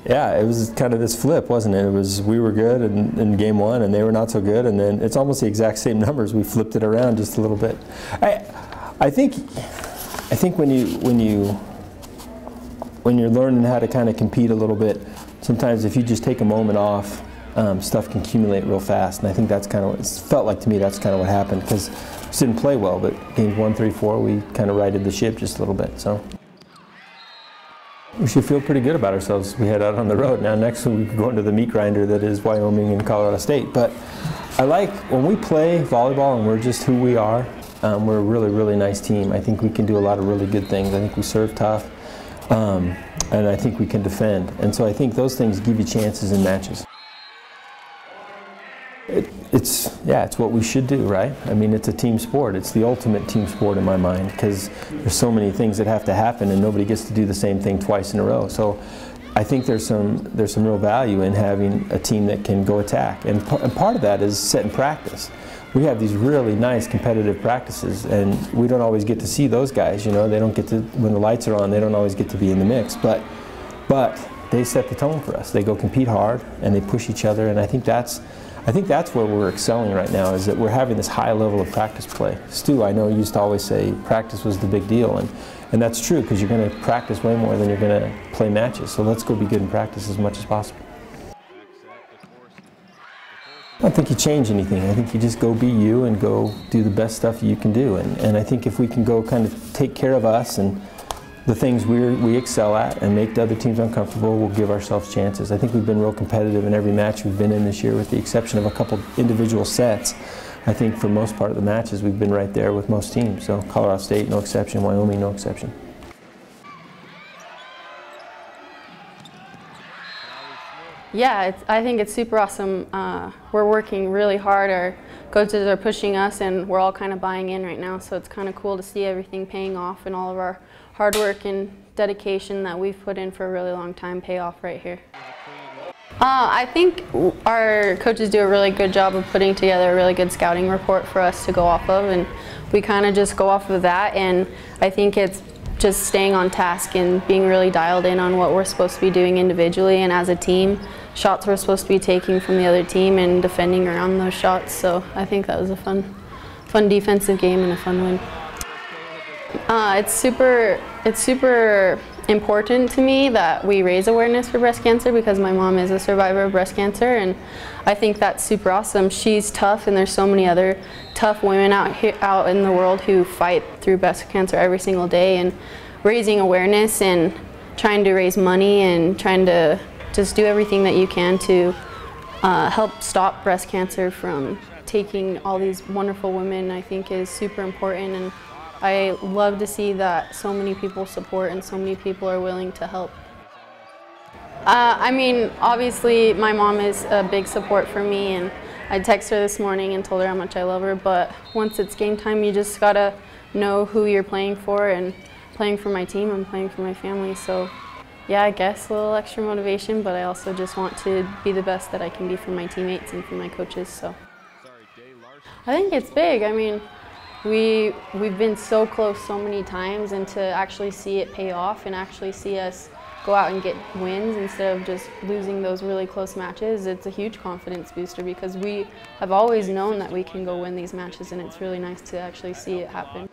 Yeah, it was kind of this flip, wasn't it? It was we were good in game one, and they were not so good, and then it's almost the exact same numbers. We flipped it around just a little bit. I think when you're learning how to kind of compete a little bit, sometimes if you just take a moment off, stuff can accumulate real fast, and I think that's kind of what it felt like to me. That's kind of what happened, because we didn't play well, but games 1, 3, 4, we kind of righted the ship just a little bit. So. We should feel pretty good about ourselves as we head out on the road. Now next week we could go into the meat grinder that is Wyoming and Colorado State. But I like when we play volleyball and we're just who we are, we're a really, really nice team. I think we can do a lot of really good things. I think we serve tough, and I think we can defend. And so I think those things give you chances in matches. It's what we should do, right? I mean, it's a team sport. It's the ultimate team sport in my mind, because there's so many things that have to happen and nobody gets to do the same thing twice in a row. So I think there's some real value in having a team that can go attack. And part of that is setting practice. We have these really nice competitive practices, and we don't always get to see those guys, you know. They don't get to, when the lights are on, they don't always get to be in the mix. But they set the tone for us. They go compete hard and they push each other, and I think that's where we're excelling right now, is that we're having this high level of practice play. Stu, I know, used to always say practice was the big deal, and that's true, because you're going to practice way more than you're going to play matches. So let's go be good in practice as much as possible. I don't think you change anything. I think you just go be you and go do the best stuff you can do. And I think if we can go kind of take care of us and the things we excel at and make the other teams uncomfortable, we'll give ourselves chances. I think we've been real competitive in every match we've been in this year, with the exception of a couple individual sets. I think for most part of the matches we've been right there with most teams. So Colorado State, no exception. Wyoming, no exception. Yeah, I think it's super awesome. We're working really hard. Our coaches are pushing us, and we're all kind of buying in right now. So it's kind of cool to see everything paying off, and all of our hard work and dedication that we've put in for a really long time pay off right here. I think our coaches do a really good job of putting together a really good scouting report for us to go off of, and we kind of just go off of that. And I think it's just staying on task and being really dialed in on what we're supposed to be doing individually and as a team, shots we're supposed to be taking from the other team, and defending around those shots. So I think that was a fun defensive game and a fun win. It's super important to me that we raise awareness for breast cancer, because my mom is a survivor of breast cancer, and I think that's super awesome. She's tough, and there's so many other tough women out in the world who fight through breast cancer every single day, and raising awareness and trying to raise money and trying to just do everything that you can to help stop breast cancer from taking all these wonderful women, I think is super important. And I love to see that so many people support and so many people are willing to help. I mean, obviously my mom is a big support for me, and I texted her this morning and told her how much I love her, but once it's game time, you just gotta know who you're playing for, and playing for my team, I'm playing for my family. So yeah, I guess a little extra motivation, but I also just want to be the best that I can be for my teammates and for my coaches. So I think it's big. I mean, we've been so close so many times, and to actually see it pay off and actually see us go out and get wins instead of just losing those really close matches, it's a huge confidence booster, because we have always known that we can go win these matches, and it's really nice to actually see it happen.